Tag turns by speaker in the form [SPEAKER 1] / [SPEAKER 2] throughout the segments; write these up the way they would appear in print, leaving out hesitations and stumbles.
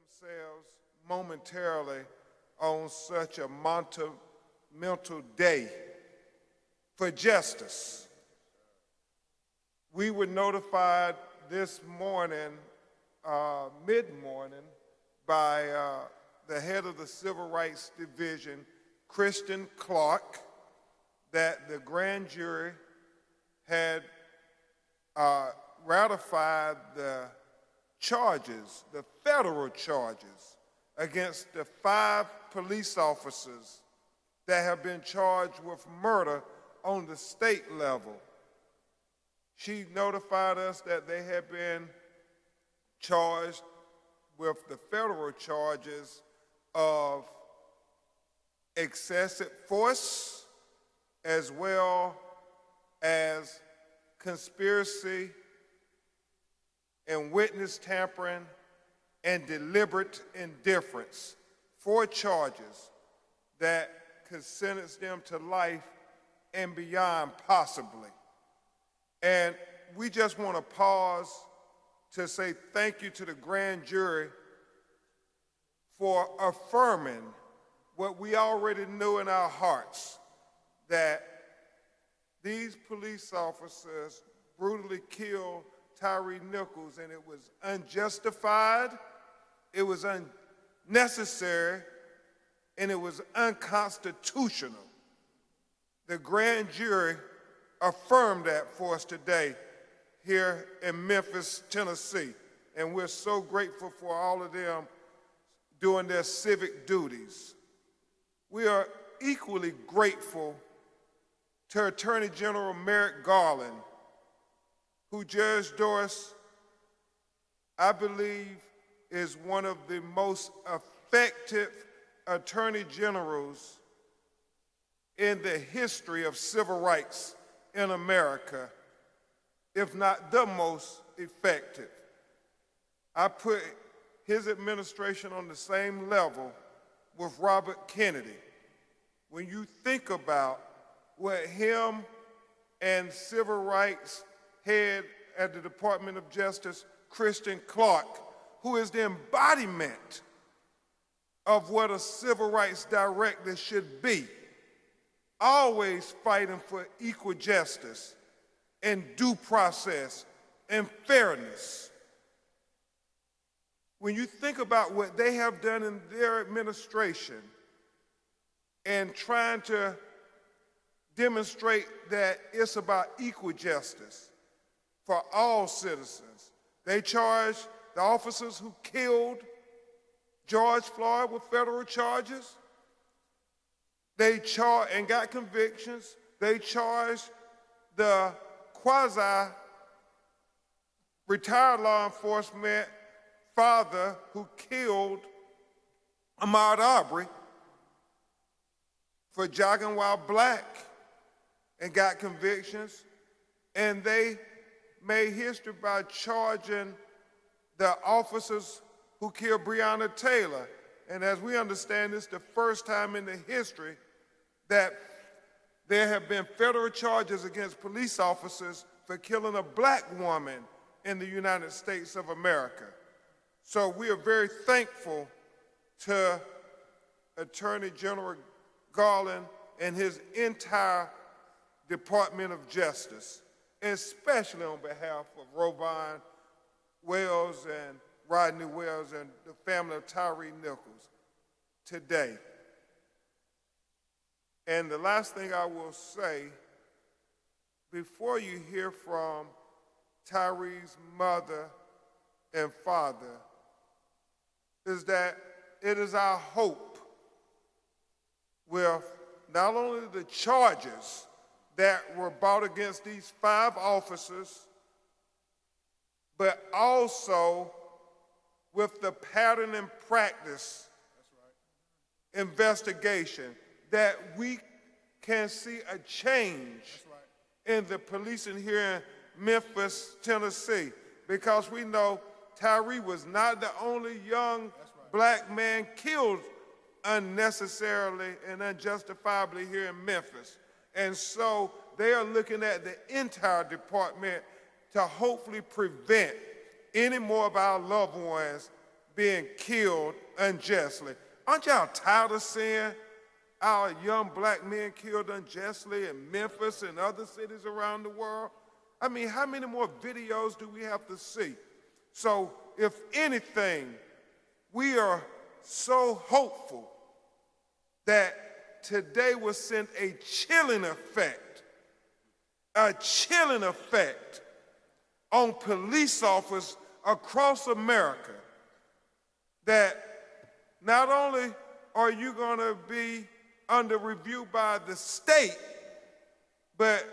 [SPEAKER 1] themselves momentarily on such a monumental day for justice. We were notified this morning, mid-morning, by the head of the Civil Rights Division, Kristen Clark, that the grand jury had ratified the charges, the federal charges, against the 5 police officers that have been charged with murder on the state level. She notified us that they had been charged with the federal charges of excessive force as well as conspiracy and witness tampering and deliberate indifference. 4 charges that could sentence them to life and beyond possibly. And we just want to pause to say thank you to the grand jury for affirming what we already knew in our hearts, that these police officers brutally killed Tyre Nichols, and it was unjustified, it was unnecessary, and it was unconstitutional. The grand jury affirmed that for us today here in Memphis, Tennessee, and we're so grateful for all of them doing their civic duties. We are equally grateful to Attorney General Merrick Garland, who Judge Doris, I believe, is one of the most effective attorney generals in the history of civil rights in America, if not the most effective. I put his administration on the same level with Robert Kennedy. When you think about what him and civil rights head at the Department of Justice, Kristen Clark, who is the embodiment of what a civil rights director should be, always fighting for equal justice and due process and fairness. When you think about what they have done in their administration and trying to demonstrate that it's about equal justice for all citizens. They charged the officers who killed George Floyd with federal charges. They charged and got convictions. They charged the quasi-retired law enforcement father who killed Ahmaud Arbery for jogging while black and got convictions. And they made history by charging the officers who killed Breonna Taylor. And as we understand, it's the first time in the history that there have been federal charges against police officers for killing a black woman in the United States of America. So we are very thankful to Attorney General Garland and his entire Department of Justice, especially on behalf of Rovon Wells and Rodney Wells and the family of Tyre Nichols today. And the last thing I will say, before you hear from Tyre's mother and father, is that it is our hope with not only the charges that were brought against these 5 officers, but also with the pattern and practice investigation, that we can see a change in the policing here in Memphis, Tennessee, because we know Tyre was not the only young black man killed unnecessarily and unjustifiably here in Memphis. And so they are looking at the entire department to hopefully prevent any more of our loved ones being killed unjustly. Aren't y'all tired of seeing our young black men killed unjustly in Memphis and other cities around the world? I mean, how many more videos do we have to see? So if anything, we are so hopeful that today will send a chilling effect on police officers across America, that not only are you going to be under review by the state, but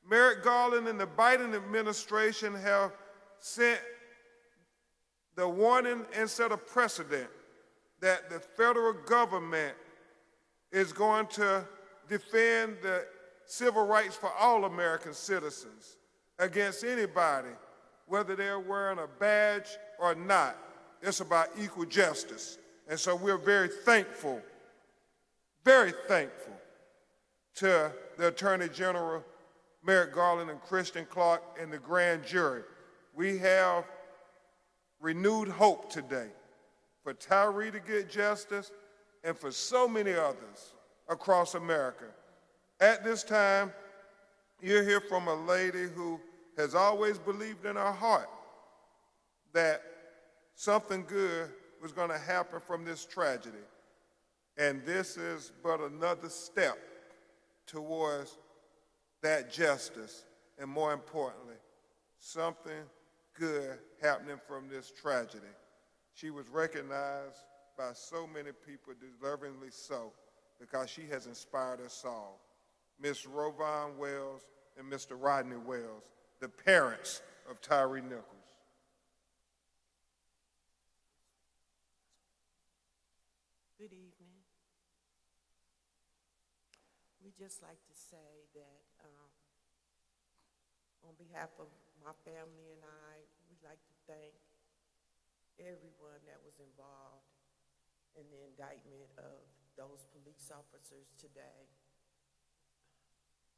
[SPEAKER 1] Merrick Garland and the Biden administration have sent the warning and set a precedent that the federal government is going to defend the civil rights for all American citizens against anybody, whether they're wearing a badge or not. It's about equal justice. And so we're very thankful to the Attorney General, Merrick Garland and Christian Clark, and the grand jury. We have renewed hope today for Tyre to get justice and for so many others across America. At this time, you'll hear from a lady who has always believed in her heart that something good was going to happen from this tragedy. And this is but another step towards that justice, and more importantly, something good happening from this tragedy. She was recognized by so many people, deservingly so, because she has inspired us all. Ms. Rovon Wells and Mr. Rodney Wells, the parents of Tyre Nichols.
[SPEAKER 2] Good evening. We'd just like to say that on behalf of my family and I, we'd like to thank everyone that was involved in the indictment of those police officers today.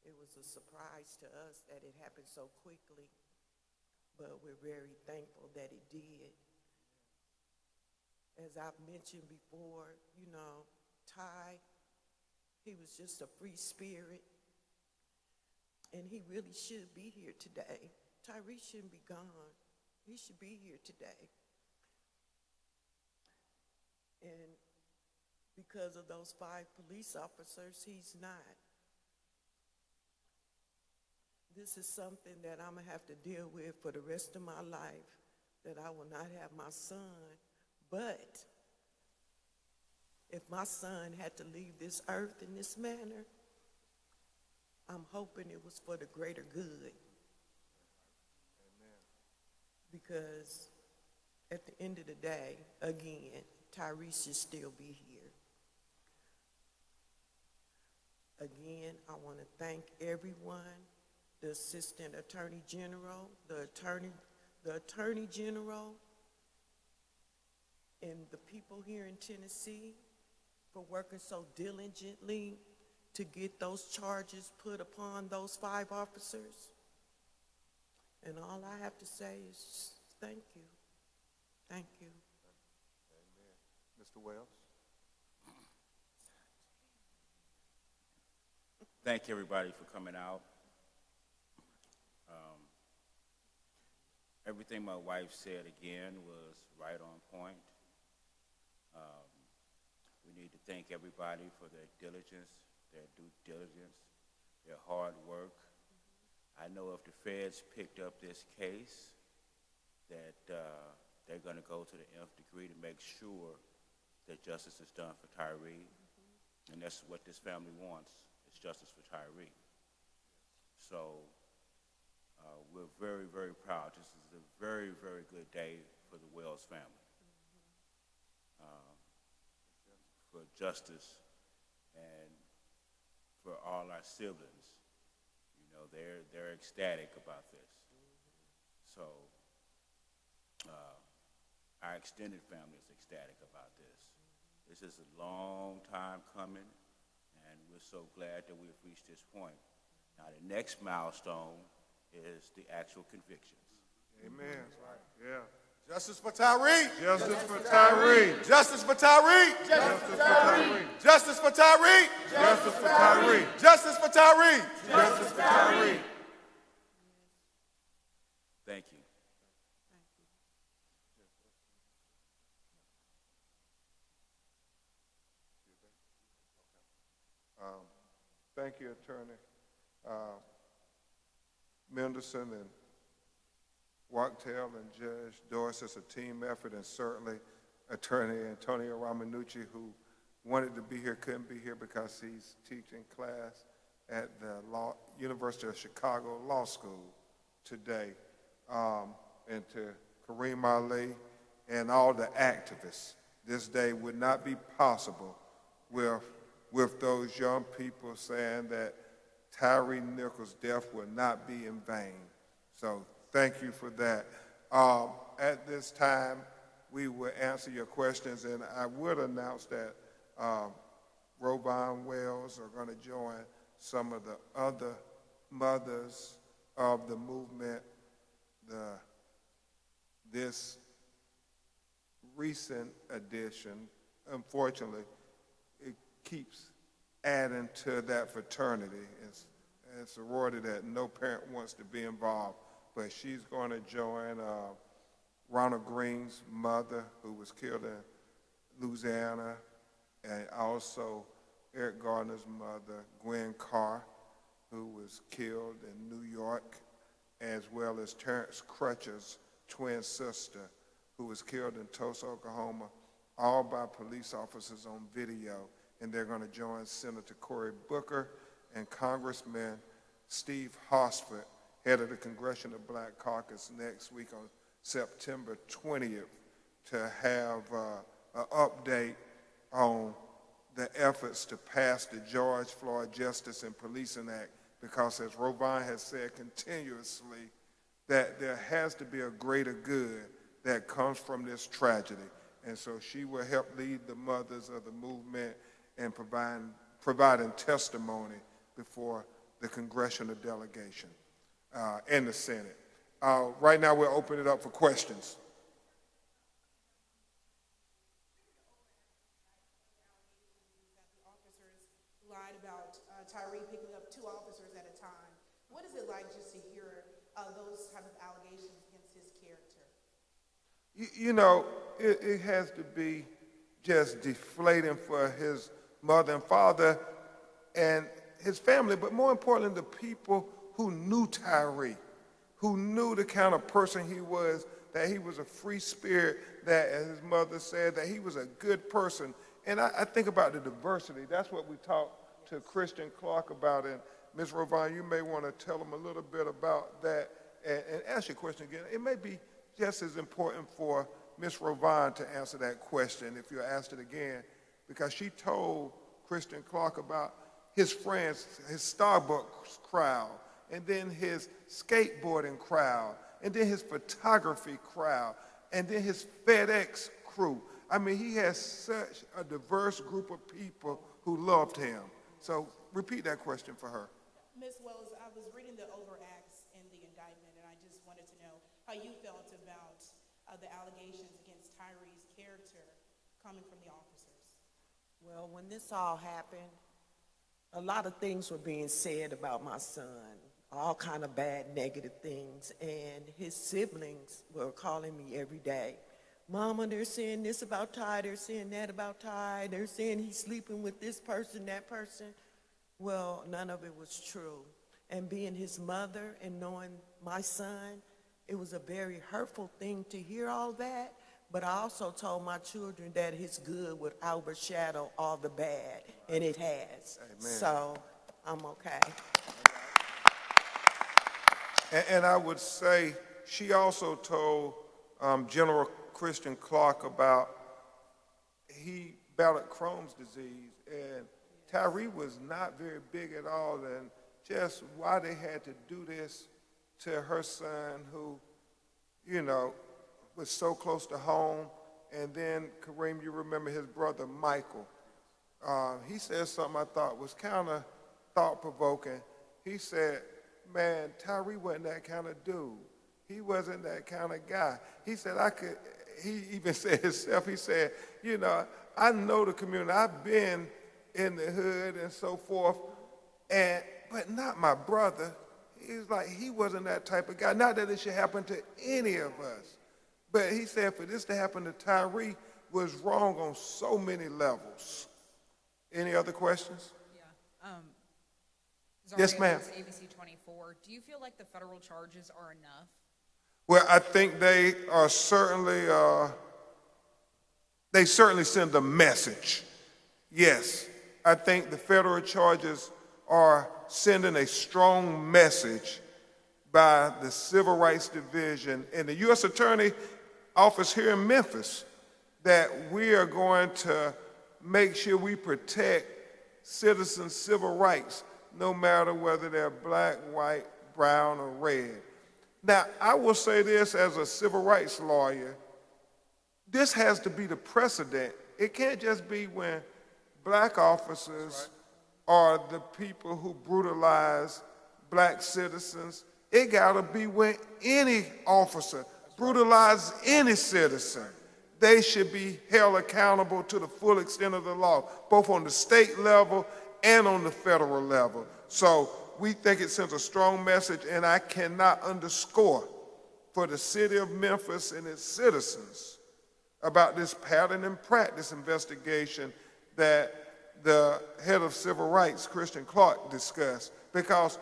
[SPEAKER 2] It was a surprise to us that it happened so quickly, but we're very thankful that it did. As I've mentioned before, you know, Ty, he was just a free spirit, and he really should be here today. Tyre shouldn't be gone. He should be here today. And because of those 5 police officers, he's not. This is something that I'm gonna have to deal with for the rest of my life, that I will not have my son. But if my son had to leave this earth in this manner, I'm hoping it was for the greater good.
[SPEAKER 1] Amen.
[SPEAKER 2] Because at the end of the day, again, Tyre should still be here. Again, I want to thank everyone, the Assistant Attorney General, the Attorney General, and the people here in Tennessee for working so diligently to get those charges put upon those 5 officers. And all I have to say is thank you. Thank you.
[SPEAKER 1] Amen. Mr. Wells?
[SPEAKER 3] Thank everybody for coming out. Everything my wife said again was right on point. We need to thank everybody for their diligence, their due diligence, their hard work. I know if the feds picked up this case, that they're going to go to the nth degree to make sure that justice is done for Tyre. And that's what this family wants, is justice for Tyre. So we're very, very proud. This is a very, very good day for the Wells family. For justice and for all our siblings. You know, they're ecstatic about this. So our extended family is ecstatic about this. This is a long time coming, and we're so glad that we've reached this point. Now the next milestone is the actual convictions.
[SPEAKER 1] Amen. Right. Yeah. Justice for Tyre.
[SPEAKER 4] Justice for Tyre.
[SPEAKER 1] Justice for Tyre.
[SPEAKER 4] Justice for Tyre.
[SPEAKER 1] Justice for Tyre.
[SPEAKER 4] Justice for Tyre.
[SPEAKER 1] Justice for Tyre.
[SPEAKER 4] Justice for Tyre.
[SPEAKER 3] Thank you.
[SPEAKER 1] Thank you, Attorney Mendelson and Wachtell and Judge Doris. It's a team effort, and certainly Attorney Antonio Ramanucci, who wanted to be here, couldn't be here because he's teaching class at the University of Chicago Law School today. And to Kareem Ali and all the activists, this day would not be possible with those young people saying that Tyre Nichols' death will not be in vain. So thank you for that. At this time, we will answer your questions, and I would announce that Rovon Wells are going to join some of the other mothers of the movement. This recent addition, unfortunately, it keeps adding to that fraternity. It's a sorority that no parent wants to be involved, but she's going to join Ronald Green's mother, who was killed in Louisiana, and also Eric Gardner's mother, Gwen Carr, who was killed in New York, as well as Terrence Crutcher's twin sister, who was killed in Tulsa, Oklahoma, all by police officers on video. And they're going to join Senator Cory Booker and Congressman Steve Hosford, head of the Congressional Black Caucus, next week on September 20th to have an update on the efforts to pass the George Floyd Justice and Policing Act, because as Rovon has said continuously, that there has to be a greater good that comes from this tragedy. And so she will help lead the mothers of the movement and providing testimony before the congressional delegation and the Senate. Right now, we'll open it up for questions.
[SPEAKER 5] Officers lied about Tyre picking up 2 officers at a time. What is it like just to hear those type of allegations against his character?
[SPEAKER 1] You know, it has to be just deflating for his mother and father and his family, but more importantly, the people who knew Tyre, who knew the kind of person he was, that he was a free spirit, that, as his mother said, that he was a good person. And I think about the diversity. That's what we talked to Christian Clark about. And Ms. Rovon, you may want to tell him a little bit about that and ask your question again. It may be just as important for Ms. Rovon to answer that question if you asked it again, because she told Christian Clark about his friends, his Starbucks crowd, and then his skateboarding crowd, and then his photography crowd, and then his FedEx crew. I mean, he has such a diverse group of people who loved him. So repeat that question for her.
[SPEAKER 5] Ms. Wells, I was reading the overacts in the indictment, and I just wanted to know how you felt about the allegations against Tyre's character coming from the officers.
[SPEAKER 2] Well, when this all happened, a lot of things were being said about my son, all kind of bad, negative things, and his siblings were calling me every day. Mama, they're saying this about Tyre, they're saying that about Tyre, they're saying he's sleeping with this person, that person. Well, none of it was true. And being his mother and knowing my son, it was a very hurtful thing to hear all that. But I also told my children that his good would overshadow all the bad, and it has.
[SPEAKER 1] Amen.
[SPEAKER 2] So I'm okay.
[SPEAKER 1] And I would say she also told General Christian Clark about he battled Crohn's disease, and Tyre was not very big at all, and just why they had to do this to her son who, you know, was so close to home. And then, Kareem, you remember his brother Michael. He said something I thought was kind of thought-provoking. He said, man, Tyre wasn't that kind of dude. He wasn't that kind of guy. He said, he even said himself, he said, you know, I know the community. I've been in the hood and so forth, but not my brother. He's like, he wasn't that type of guy. Not that it should happen to any of us. But he said for this to happen to Tyre was wrong on so many levels. Any other questions?
[SPEAKER 6] Yeah.
[SPEAKER 1] Yes, ma'am.
[SPEAKER 6] ABC 24. Do you feel like the federal charges are enough?
[SPEAKER 1] Well, I think they are certainly, they certainly send a message. Yes, I think the federal charges are sending a strong message by the Civil Rights Division and the U.S. Attorney Office here in Memphis that we are going to make sure we protect citizens' civil rights, no matter whether they're black, white, brown, or red. Now, I will say this as a civil rights lawyer, this has to be the precedent. It can't just be when black officers are the people who brutalize black citizens. It gotta be when any officer brutalizes any citizen. They should be held accountable to the full extent of the law, both on the state level and on the federal level. So we think it sends a strong message, and I cannot underscore for the city of Memphis and its citizens about this pattern and practice investigation that the head of civil rights, Christian Clark, discussed. Because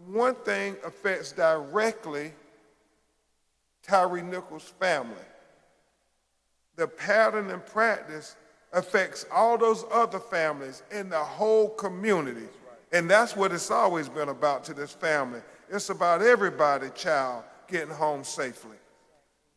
[SPEAKER 1] one thing affects directly Tyre Nichols' family. The pattern and practice affects all those other families in the whole community. And that's what it's always been about to this family. It's about everybody, child, getting home safely.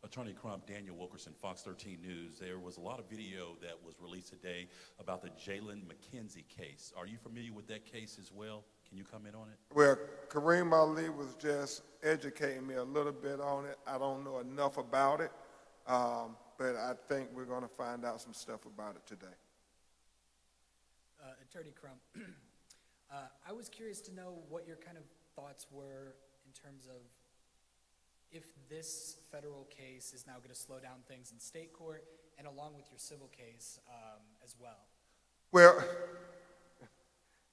[SPEAKER 7] Attorney Crump, Daniel Wilkerson, Fox 13 News. There was a lot of video that was released today about the Jalen McKenzie case. Are you familiar with that case as well? Can you comment on it?
[SPEAKER 1] Well, Kareem Ali was just educating me a little bit on it. I don't know enough about it, but I think we're going to find out some stuff about it today.
[SPEAKER 8] Attorney Crump, I was curious to know what your kind of thoughts were in terms of if this federal case is now going to slow down things in state court and along with your civil case as well.
[SPEAKER 1] Well,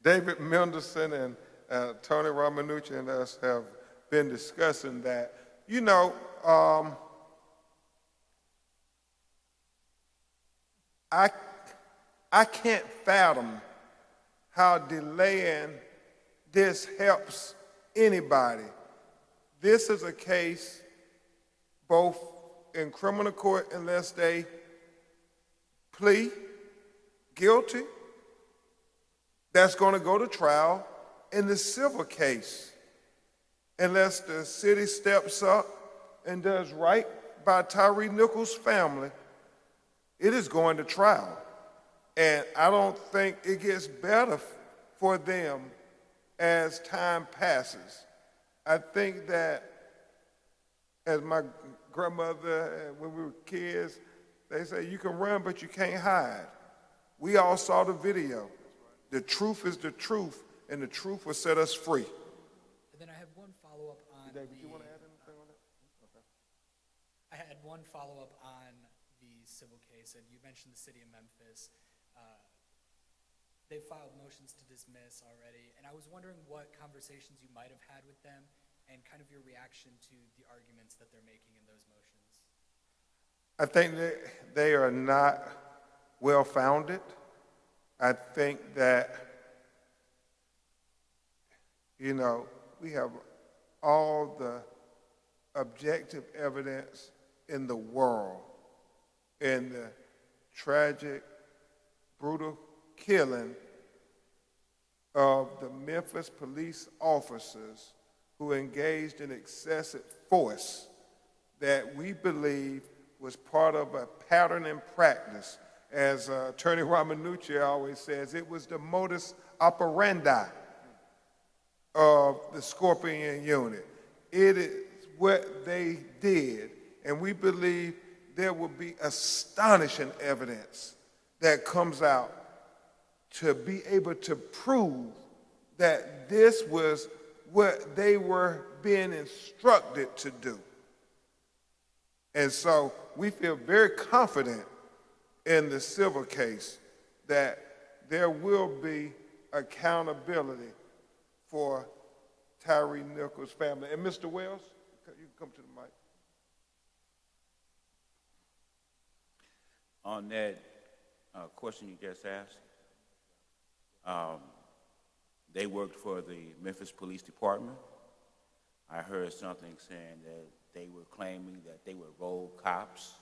[SPEAKER 1] David Mendelson and Tony Ramanucci and us have been discussing that. You know, I can't fathom how delaying this helps anybody. This is a case both in criminal court unless they plea guilty, that's going to go to trial. In the civil case, unless the city steps up and does right by Tyre Nichols' family, it is going to trial. And I don't think it gets better for them as time passes. I think that, as my grandmother, when we were kids, they say, you can run, but you can't hide. We all saw the video. The truth is the truth, and the truth will set us free.
[SPEAKER 8] And then I have one follow-up on
[SPEAKER 1] David, you want to add anything on that? Okay.
[SPEAKER 8] I had one follow-up on the civil case, and you mentioned the City of Memphis. They filed motions to dismiss already, and I was wondering what conversations you might have had with them and kind of your reaction to the arguments that they're making in those motions.
[SPEAKER 1] I think that they are not well-founded. I think that, you know, we have all the objective evidence in the world in the tragic, brutal killing of the Memphis police officers who engaged in excessive force that we believe was part of a pattern and practice. As Attorney Ramanucci always says, it was the modus operandi of the Scorpion unit. It is what they did, and we believe there will be astonishing evidence that comes out to be able to prove that this was what they were being instructed to do. And so we feel very confident in the civil case that there will be accountability for Tyre Nichols' family. And Mr. Wells, you can come to the mic.
[SPEAKER 3] On that question you just asked, they worked for the Memphis Police Department. I heard something saying that they were claiming that they were rogue cops.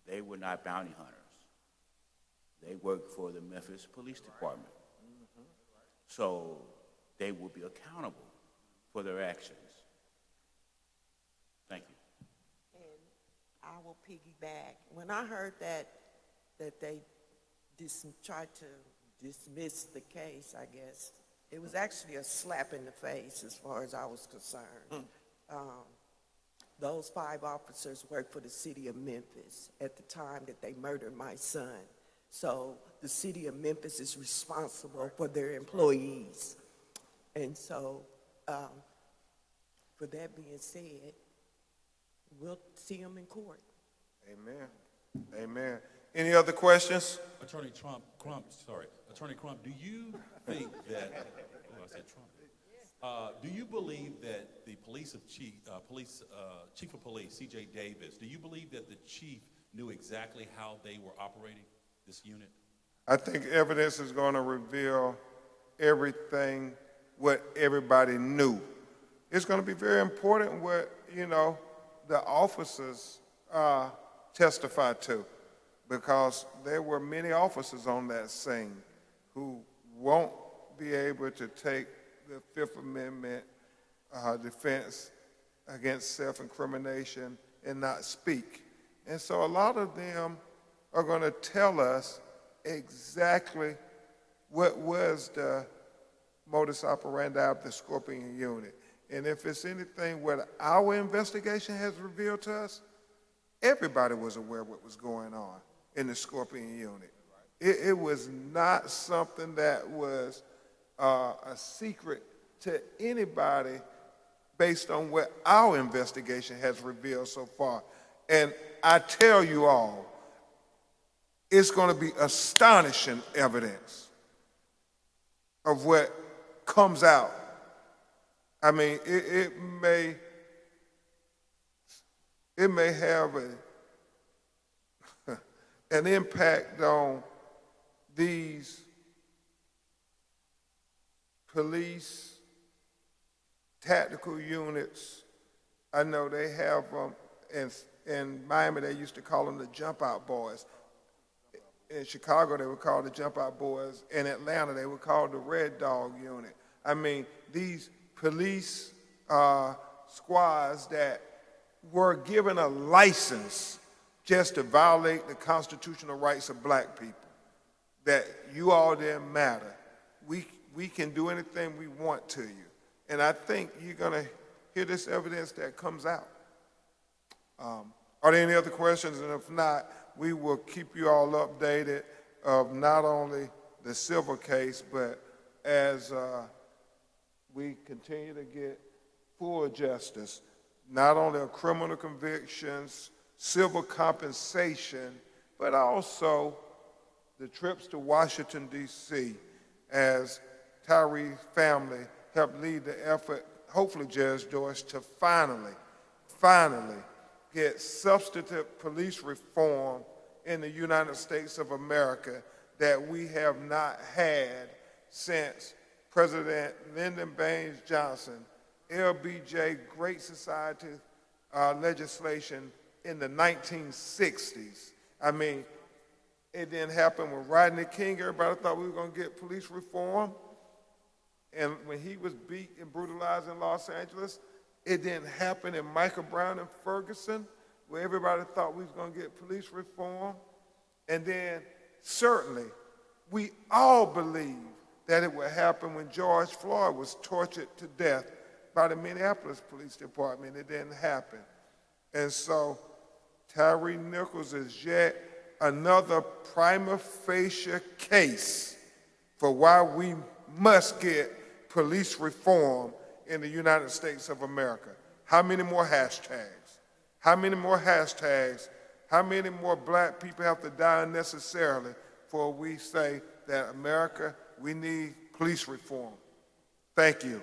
[SPEAKER 3] They were not bounty hunters. They worked for the Memphis Police Department. So they will be accountable for their actions. Thank you.
[SPEAKER 2] And I will piggyback. When I heard that they tried to dismiss the case, I guess, it was actually a slap in the face as far as I was concerned. Those 5 officers worked for the City of Memphis at the time that they murdered my son. So the City of Memphis is responsible for their employees. And so, for that being said, we'll see them in court.
[SPEAKER 1] Amen. Amen. Any other questions?
[SPEAKER 7] Attorney Attorney Crump, do you think that, oh, I said Trump. Do you believe that the Chief of Police, C.J. Davis, do you believe that the chief knew exactly how they were operating this unit?
[SPEAKER 1] I think evidence is going to reveal everything, what everybody knew. It's going to be very important what, the officers testified to, because there were many officers on that scene who won't be able to take the Fifth Amendment defense against self-incrimination and not speak. And so a lot of them are going to tell us exactly what was the modus operandi of the Scorpion unit. And if it's anything what our investigation has revealed to us, everybody was aware of what was going on in the Scorpion unit. It was not something that was a secret to anybody based on what our investigation has revealed so far. And I tell you all, it's going to be astonishing evidence of what comes out. I mean, it may have an impact on these police tactical units. I know they have them in Miami. They used to call them the jump out boys. In Chicago, they were called the jump out boys. In Atlanta, they were called the Red Dog unit. I mean, these police squads that were given a license just to violate the constitutional rights of black people, that you all didn't matter. We can do anything we want to you. And I think you're going to hear this evidence that comes out. Are there any other questions? And if not, we will keep you all updated of not only the civil case, but as we continue to get full justice, not only of criminal convictions, civil compensation, but also the trips to Washington, D.C., as Tyre's family helped lead the effort, hopefully, Judge Joyce, to finally get substantive police reform in the United States of America that we have not had since President Lyndon Baines Johnson, LBJ Great Society legislation in the 1960s. I mean, it didn't happen with Rodney King. Everybody thought we were going to get police reform. And when he was beat and brutalized in Los Angeles, it didn't happen in Michael Brown and Ferguson, where everybody thought we was going to get police reform. And then certainly we all believe that it would happen when George Floyd was tortured to death by the Minneapolis Police Department. It didn't happen. And so Tyre Nichols is yet another prima facie case for why we must get police reform in the United States of America. How many more hashtags? How many more hashtags? How many more black people have to die unnecessarily before we say that America, we need police reform? Thank you.